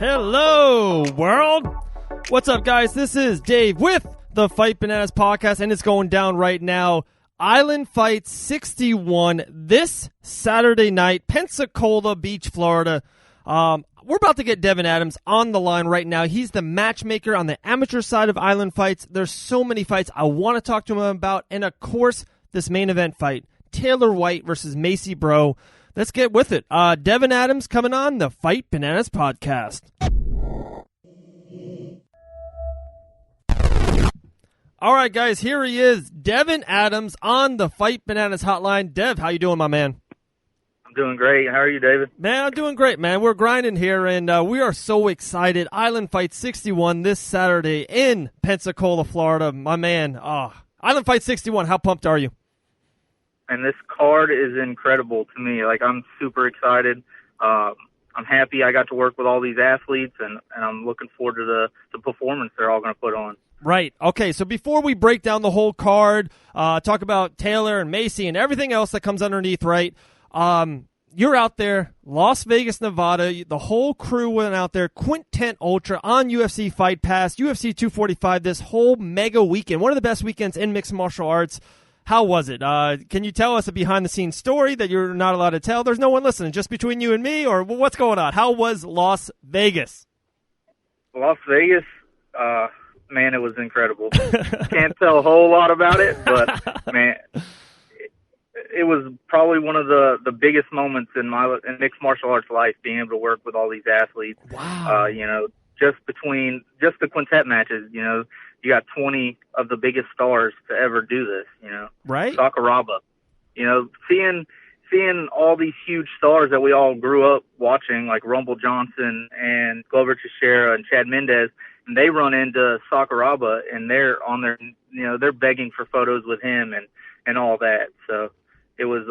Hello, world. What's up, guys? This is Dave with the Fight Bananas podcast, and it's going down right now. Island Fight 61 this Saturday night, Pensacola Beach, Florida. We're about to get Devin Adams on the line right now. He's the matchmaker on the amateur side of Island Fights. There's so many fights I want to talk to him about, and of course, this main event fight, Taylor White versus Macy Breaux. Let's get with it. Devin Adams coming on the Fight Bananas podcast. All right, guys, here he is, Devin Adams on the Fight Bananas hotline. Dev, how you doing, my man? I'm doing great. How are you, David? Man, I'm doing great, man. We're grinding here, and we are so excited. Island Fight 61 this Saturday in Pensacola, Florida. My man, Island Fight 61, how pumped are you? And this card is incredible to me. Like, I'm super excited. I'm happy I got to work with all these athletes, and I'm looking forward to the performance they're all going to put on. Right. Okay, so before we break down the whole card, talk about Taylor and Macy and everything else that comes underneath, right? You're out there, Las Vegas, Nevada. The whole crew went out there, Quintet Ultra on UFC Fight Pass, UFC 245, this whole mega weekend. One of the best weekends in mixed martial arts. How was it? Can you tell us a behind-the-scenes story that you're not allowed to tell? There's no one listening, just between you and me, or what's going on? How was Las Vegas? Las Vegas, man, it was incredible. Can't tell a whole lot about it, but, man, it was probably one of the biggest moments in mixed martial arts life, being able to work with all these athletes. Wow. Just the quintet matches, you got 20 of the biggest stars to ever do this, Right. Sakuraba, seeing all these huge stars that we all grew up watching, like Rumble Johnson and Glover Teixeira and Chad Mendez, and they run into Sakuraba and they're on their, they're begging for photos with him and all that. So it was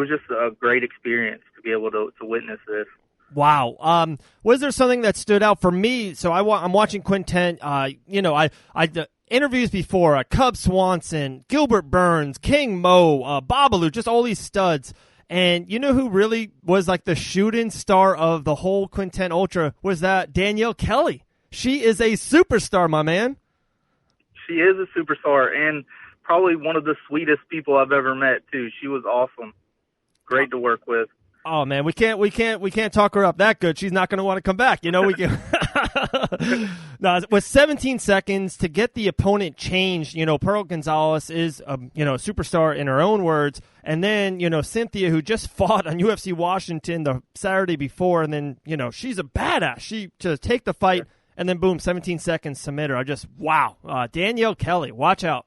just a great experience to be able to witness this. Wow. Was there something that stood out for me? So I'm watching Quintet. The interviews before, Cub Swanson, Gilbert Burns, King Mo, Babalu, just all these studs. And you know who really was like the shooting star of the whole Quintet Ultra was that Danielle Kelly. She is a superstar, my man. She is a superstar and probably one of the sweetest people I've ever met too. She was awesome. Great to work with. Oh man, we can't talk her up that good. She's not going to want to come back. We can. No, with 17 seconds to get the opponent changed. Pearl Gonzalez is a superstar in her own words, and then Cynthia, who just fought on UFC Washington the Saturday before, and then she's a badass. She to take the fight and then boom, 17 seconds submit her. I just wow, Danielle Kelly, watch out.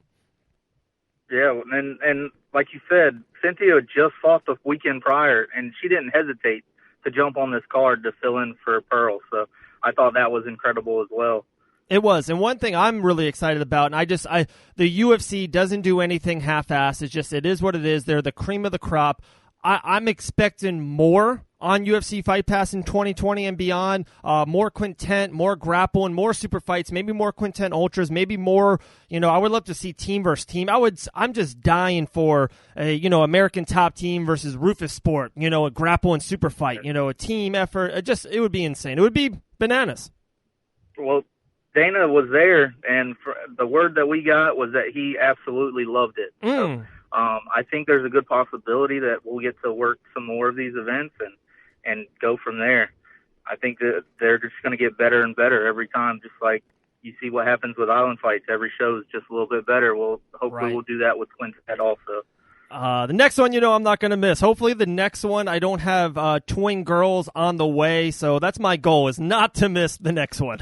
Yeah, and like you said, Cynthia just fought the weekend prior, and she didn't hesitate to jump on this card to fill in for Pearl. So I thought that was incredible as well. It was, and one thing I'm really excited about, and the UFC doesn't do anything half-assed. It is what it is. They're the cream of the crop. I'm expecting more on UFC Fight Pass in 2020 and beyond. More Quintet, more grappling, more super fights, maybe more Quintet Ultras, maybe more, I would love to see team versus team. I'm just dying for a, American Top Team versus Rufus Sport, a grappling super fight, a team effort. It would be insane. It would be bananas. Well, Dana was there, and the word that we got was that he absolutely loved it. So, I think there's a good possibility that we'll get to work some more of these events and go from there. I think that they're just going to get better and better every time, just like you see what happens with Island Fights. Every show is just a little bit better. Well, hopefully we'll do that with Quintet also. The next one, I'm not going to miss. Hopefully the next one, I don't have twin girls on the way, so that's my goal, is not to miss the next one.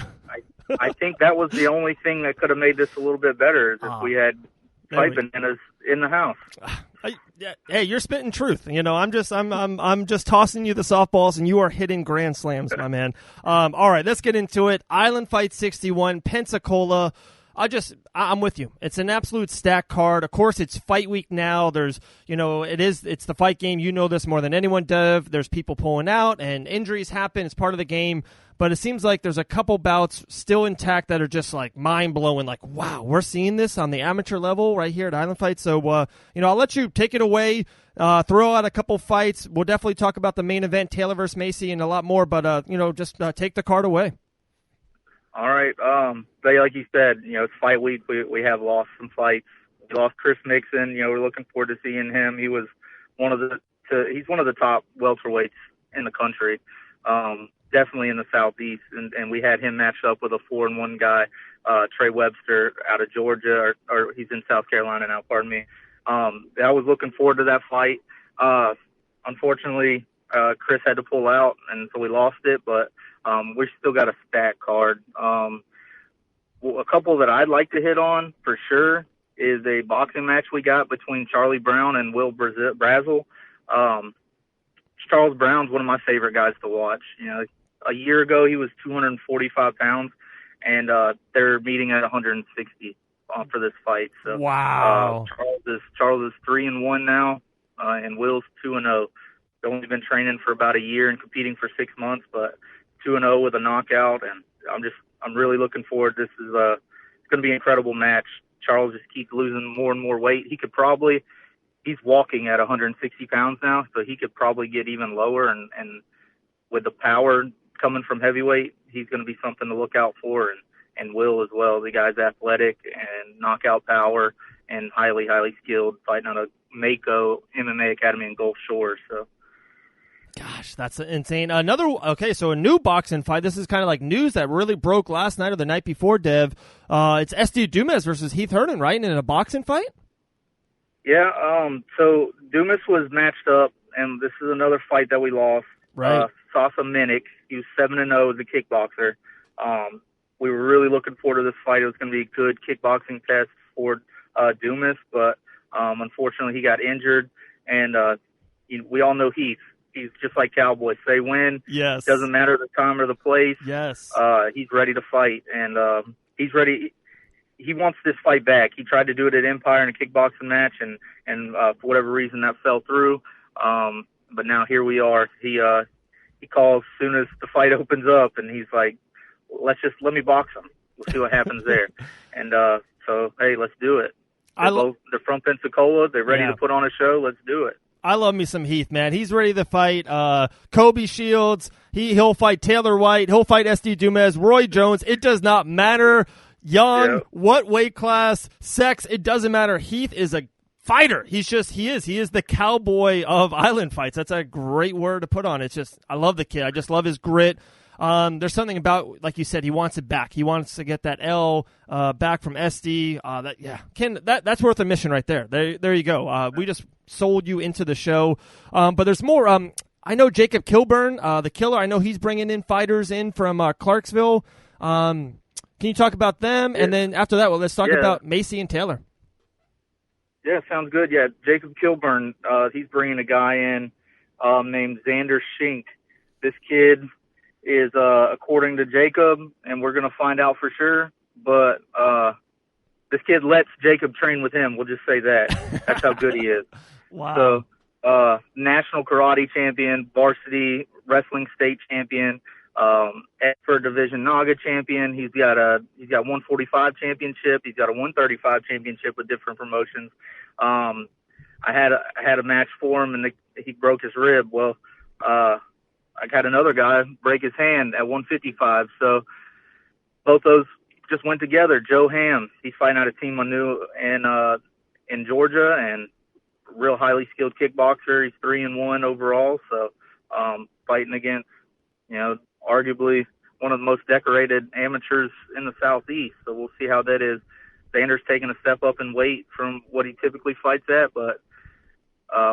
I think that was the only thing that could have made this a little bit better, is if we had Fight Bananas in the house. Hey, you're spitting truth. I'm just tossing you the softballs, and you are hitting grand slams, my man. All right, let's get into it. Island Fight 61, Pensacola. I'm with you. It's an absolute stack card. Of course, it's fight week now. There's, it's the fight game. You know this more than anyone, Dev. There's people pulling out and injuries happen. It's part of the game. But it seems like there's a couple bouts still intact that are just like mind-blowing. Like, wow, we're seeing this on the amateur level right here at Island Fight. So, I'll let you take it away, throw out a couple fights. We'll definitely talk about the main event, Taylor versus Macy, and a lot more. But, just take the card away. All right. Like you said, it's fight week. We have lost some fights. We lost Chris Mixon. We're looking forward to seeing him. He was he's one of the top welterweights in the country. Definitely in the Southeast, and we had him matched up with a 4-1 guy, Trey Webster out of Georgia, or he's in South Carolina now, pardon me. I was looking forward to that fight. Unfortunately, Chris had to pull out, and so we lost it, but we still got a stack card. A couple that I'd like to hit on for sure is a boxing match we got between Charlie Brown and Will Brazel. Charles Brown's one of my favorite guys to watch. A year ago he was 245 pounds, and they're meeting at 160 for this fight. So wow, Charles is 3-1 now, and Will's 2-0. They've only been training for about a year and competing for 6 months, but 2-0 with a knockout, and I'm really looking forward. This is it's going to be an incredible match. Charles just keeps losing more and more weight. He's walking at 160 pounds now, so he could probably get even lower, and with the power coming from heavyweight, he's going to be something to look out for, and Will as well. The guy's athletic and knockout power and highly, highly skilled, fighting out of Mako MMA Academy in Gulf Shores. So, gosh, that's insane. So a new boxing fight. This is kind of like news that really broke last night or the night before, Dev. It's SD Dumas versus Heath Herndon, right, in a boxing fight? Yeah, so Dumas was matched up, and this is another fight that we lost. Right. Sasa Minnick, he was 7-0 as a kickboxer. We were really looking forward to this fight. It was going to be a good kickboxing test for Dumas, but unfortunately he got injured, and we all know Heath. He's just like Cowboys. They win. Yes. Doesn't matter the time or the place. Yes. He's ready to fight, and he's ready. He wants this fight back. He tried to do it at Empire in a kickboxing match, and for whatever reason that fell through. But now here we are. He calls as soon as the fight opens up, and he's like, let me box him. We'll see what happens there. And so, hey, let's do it. They're from Pensacola. They're ready to put on a show. Let's do it. I love me some Heath, man. He's ready to fight Kobe Shields. He'll fight Taylor White. He'll fight SD Dumas, Roy Jones. It does not matter. Young, what weight class, sex, it doesn't matter. Heath is a fighter. He is the cowboy of island fights. That's a great word to put on it. I love the kid. I just love his grit. There's something about, like you said, he wants it back. He wants to get that L back from SD. That's worth a mission right there. There you go. We just sold you into the show. But there's more. I know Jacob Kilburn, the killer. I know he's bringing in fighters in from Clarksville. Can you talk about them? Yeah. And then after that, let's talk about Macy and Taylor. Yeah, sounds good. Yeah, Jacob Kilburn, he's bringing a guy in named Xander Schink. This kid is, according to Jacob, and we're going to find out for sure, but this kid lets Jacob train with him. We'll just say that. That's how good he is. Wow. So, national karate champion, varsity wrestling state champion, expert division Naga champion. He's got 145 championship. He's got a 135 championship with different promotions. I had a match for him, and he broke his rib. Well, I got another guy break his hand at 155. So both those just went together. Joe Ham, he's fighting out of Team Manu in Georgia, and real highly skilled kickboxer. He's 3-1 overall. So fighting against, arguably one of the most decorated amateurs in the Southeast. So we'll see how that is. Xander's taking a step up in weight from what he typically fights at, but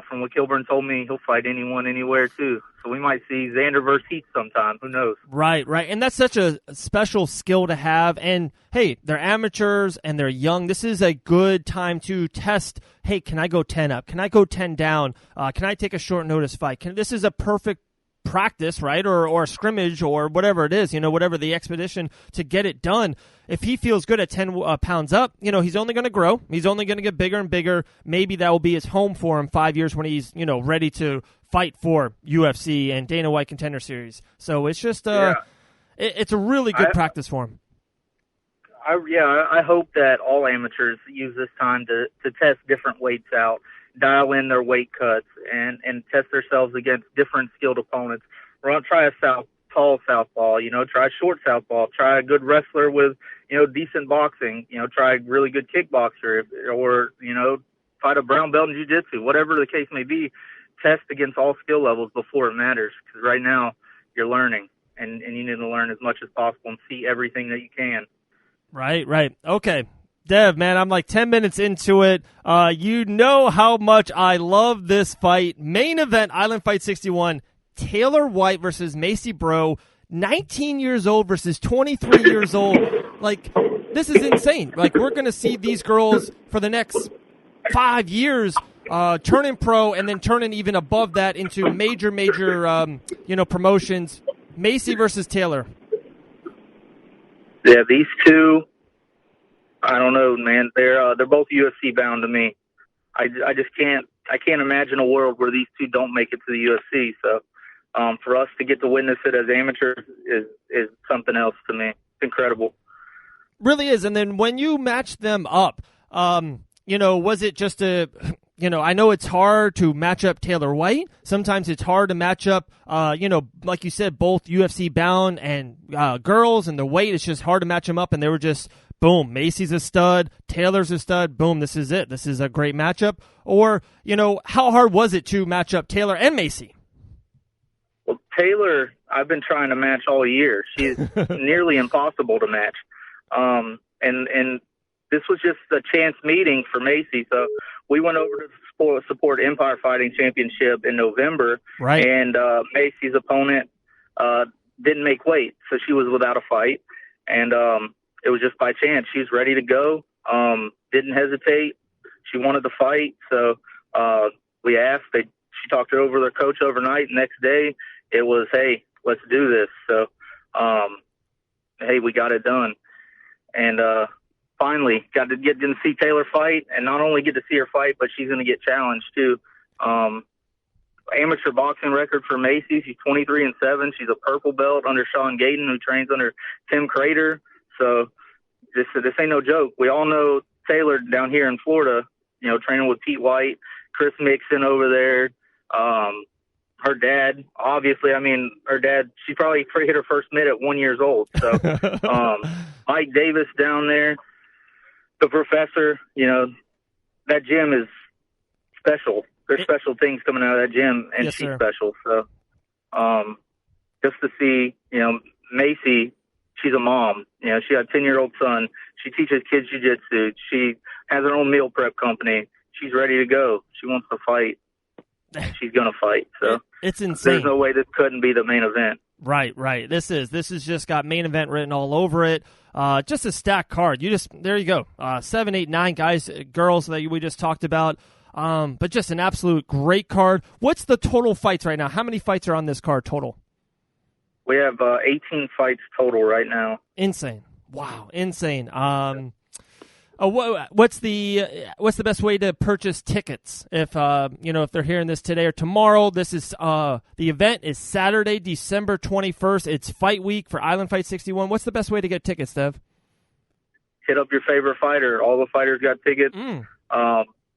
from what Kilburn told me, he'll fight anyone, anywhere, too. So we might see Xander versus Heath sometime. Who knows? Right. And that's such a special skill to have. And, hey, they're amateurs and they're young. This is a good time to test, hey, can I go 10 up? Can I go 10 down? Can I take a short notice fight? This is a perfect practice, right, or scrimmage or whatever it is, whatever the expedition to get it done. If he feels good at 10 pounds up, he's only going to grow. He's only going to get bigger and bigger. Maybe that will be his home for him 5 years when he's, ready to fight for UFC and Dana White Contender Series. So it's just it's a really good practice for him. I hope that all amateurs use this time to test different weights out, dial in their weight cuts, and test themselves against different skilled opponents. We're going to try a tall southpaw, try a short southpaw, try a good wrestler with, decent boxing, try a really good kickboxer, or, fight a brown belt in jiu-jitsu, whatever the case may be. Test against all skill levels before it matters, because right now you're learning, and you need to learn as much as possible and see everything that you can. Right. Okay. Dev, man, I'm like 10 minutes into it. You know how much I love this fight. Main event, Island Fight 61, Taylor White versus Macy Breaux, 19 years old versus 23 years old. Like, this is insane. Like, we're going to see these girls for the next 5 years turning pro and then turning even above that into major, promotions. Macy versus Taylor. Yeah, these two, I don't know, man. They're both UFC bound to me. I just can't imagine a world where these two don't make it to the UFC. So for us to get to witness it as amateurs is something else to me. It's incredible. Really is. And then when you match them up, was it just I know it's hard to match up Taylor White. Sometimes it's hard to match up, like you said, both UFC bound and girls, and the weight, it's just hard to match them up. And they were just, boom, Macy's a stud, Taylor's a stud, boom, this is it. This is a great matchup. Or, how hard was it to match up Taylor and Macy? Well, Taylor, I've been trying to match all year. She's nearly impossible to match. And this was just a chance meeting for Macy. So we went over to support Empire Fighting Championship in November. Right. And Macy's opponent didn't make weight, so she was without a fight. And it was just by chance. She was ready to go, didn't hesitate. She wanted to fight. So we asked. She talked her over their coach overnight. Next day, it was, hey, let's do this. So, hey, we got it done. And finally got to get to see Taylor fight, and not only get to see her fight, but she's going to get challenged too. Amateur boxing record for Macy. She's 23-7. She's a purple belt under Sean Gayden, who trains under Tim Crater. So this ain't no joke. We all know Taylor down here in Florida, training with Pete White, Chris Mixon over there. Her dad, obviously, her dad, she probably hit her first mitt at 1 year old. So Mike Davis down there, the professor, that gym is special. There's special things coming out of that gym, and yes, she's sir. special. So just to see, Macy, she's a mom. She got a 10-year-old son. She teaches kids jiu-jitsu. She has her own meal prep company. She's ready to go. She wants to fight. She's going to fight. So it's insane. There's no way this couldn't be the main event. Right. This is just got main event written all over it. Just a stacked card. There you go. 7, 8, 9 guys, girls that we just talked about. But just an absolute great card. What's the total fights right now? How many fights are on this card total? We have 18 fights total right now. Insane. Wow. Insane. What's the best way to purchase tickets if they're hearing this today or tomorrow? This is the event is Saturday, December 21st. It's fight week for Island Fight 61. What's the best way to get tickets, Dev? Hit up your favorite fighter. All the fighters got tickets.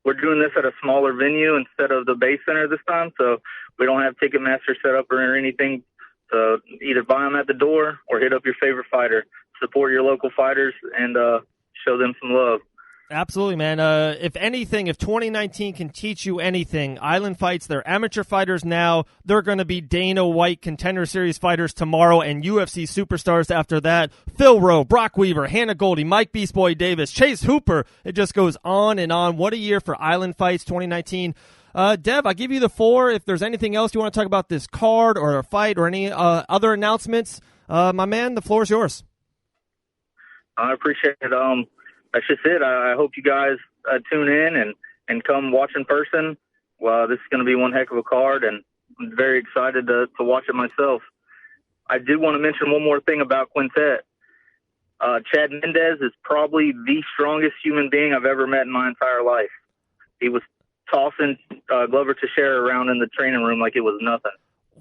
We're doing this at a smaller venue instead of the Bay Center this time, so we don't have Ticketmaster set up or anything. So either buy them at the door or hit up your favorite fighter. Support your local fighters and show them some love. Absolutely, man. If anything, if 2019 can teach you anything, Island Fights, they're amateur fighters now. They're going to be Dana White Contender Series fighters tomorrow and UFC superstars after that. Phil Rowe, Brock Weaver, Hannah Goldie, Mike Beast Boy Davis, Chase Hooper. It just goes on and on. What a year for Island Fights 2019. Dev, I'll give you the floor. If there's anything else you want to talk about this card or a fight or any other announcements, my man, the floor is yours. I appreciate it. That's just it. I hope you guys tune in and come watch in person. Well, this is going to be one heck of a card, and I'm very excited to watch it myself. I did want to mention one more thing about Quintet. Chad Mendez is probably the strongest human being I've ever met in my entire life. He was tossing Glover Teixeira around in the training room like it was nothing.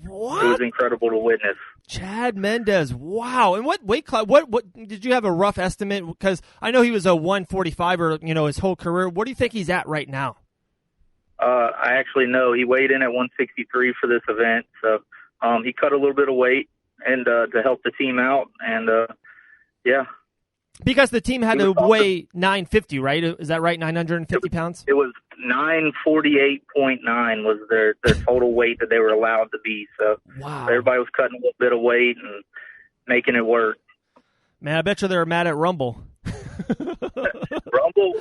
What? It was incredible to witness. Chad Mendez, wow! And what weight class? What did you have a rough estimate? Because I know he was a 145er, his whole career. What do you think he's at right now? I actually know he weighed in at 163 for this event, so he cut a little bit of weight and to help the team out, and yeah. Because the team had to weigh 950, right? Is that right? 950 pounds? It was 948.9 was their total weight that they were allowed to be. So wow. Everybody was cutting a little bit of weight and making it work. Man, I bet you they were mad at Rumble.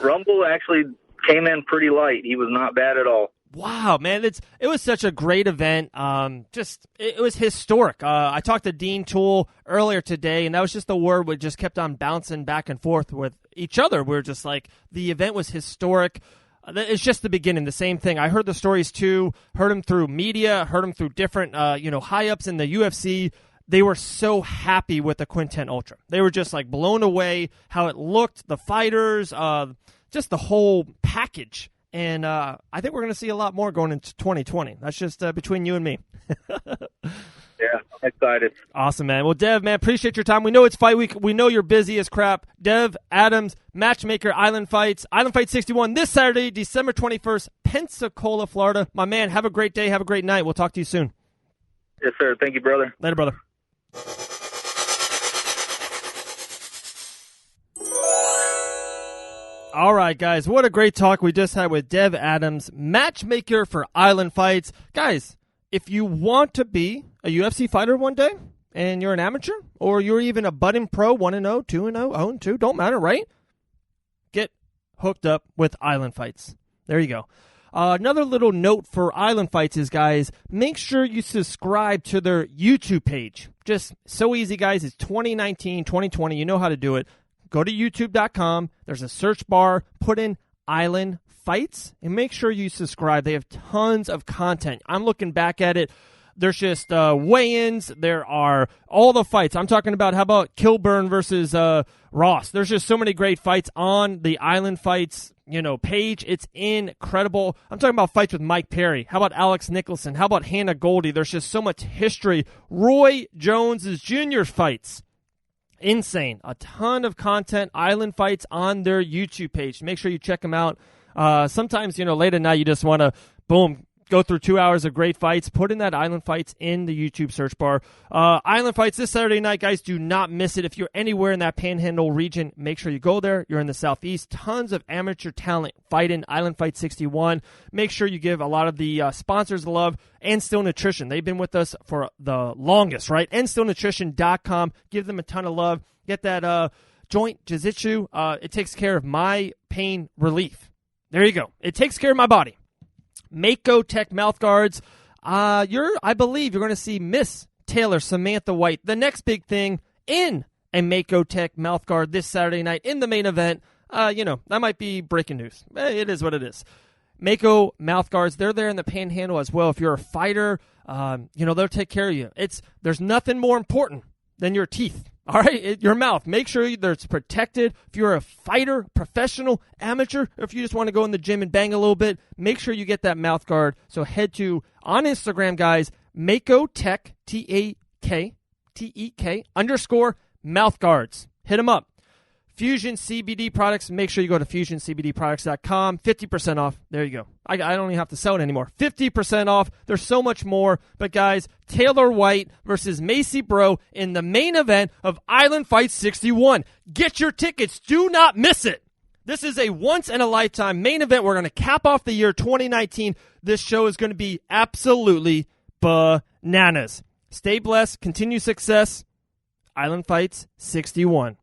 Rumble actually came in pretty light. He was not bad at all. Wow, man, it was such a great event. It was historic. I talked to Dean Toole earlier today, and that was just the word we just kept on bouncing back and forth with each other. We were just like, the event was historic. It's just the beginning, the same thing. I heard the stories too, heard them through media, heard them through different, high-ups in the UFC. They were so happy with the Quintet Ultra. They were just like blown away how it looked, the fighters, just the whole package. And I think we're going to see a lot more going into 2020. That's just between you and me. Yeah, I'm excited. Awesome, man. Well, Dev, man, appreciate your time. We know it's fight week. We know you're busy as crap. Dev Adams, matchmaker, Island Fights 61 this Saturday, December 21st, Pensacola, Florida. My man, have a great day. Have a great night. We'll talk to you soon. Yes, sir. Thank you, brother. Later, brother. All right, guys, what a great talk we just had with Dev Adams, matchmaker for Island Fights. Guys, if you want to be a UFC fighter one day and you're an amateur or you're even a budding pro, 1-0, 2-0, 0-2, don't matter, right? Get hooked up with Island Fights. There you go. Another little note for Island Fights is, guys, make sure you subscribe to their YouTube page. Just so easy, guys. It's 2019, 2020. You know how to do it. Go to youtube.com. There's a search bar. Put in Island Fights and make sure you subscribe. They have tons of content. I'm looking back at it. There's just weigh-ins. There are all the fights. I'm talking about, how about Kilburn versus Ross? There's just so many great fights on the Island Fights page. It's incredible. I'm talking about fights with Mike Perry. How about Alex Nicholson? How about Hannah Goldie? There's just so much history. Roy Jones's Jr. fights. Insane. A ton of content, Island Fights on their YouTube page. Make sure you check them out. Sometimes, late at night, you just want to, boom, go through 2 hours of great fights. Put in that Island Fights in the YouTube search bar. Island Fights this Saturday night, guys. Do not miss it. If you're anywhere in that Panhandle region, make sure you go there. You're in the Southeast. Tons of amateur talent fighting Island Fight 61. Make sure you give a lot of the sponsors the love. And Still Nutrition. They've been with us for the longest, right? AndStillNutrition.com. Give them a ton of love. Get that joint jiu-jitsu. It takes care of my pain relief. There you go. It takes care of my body. Mako Tech mouth guards. I believe you're going to see Miss Taylor Samantha White, the next big thing, in a Mako Tech mouth guard this Saturday night in the main event. That might be breaking news. It is what it is. Mako mouth guards, they're there in the Panhandle as well. If you're a fighter, they'll take care of you. There's nothing more important than your teeth. All right, your mouth. Make sure that it's protected. If you're a fighter, professional, amateur, or if you just want to go in the gym and bang a little bit, make sure you get that mouth guard. So head to, on Instagram, guys, Mako Tech, TAKTEK _ mouth guards. Hit them up. Fusion CBD products. Make sure you go to fusioncbdproducts.com. 50% off. There you go. I don't even have to sell it anymore. 50% off. There's so much more. But, guys, Taylor White versus Macy Breaux in the main event of Island Fight 61. Get your tickets. Do not miss it. This is a once-in-a-lifetime main event. We're going to cap off the year 2019. This show is going to be absolutely bananas. Stay blessed. Continue success. Island Fights 61.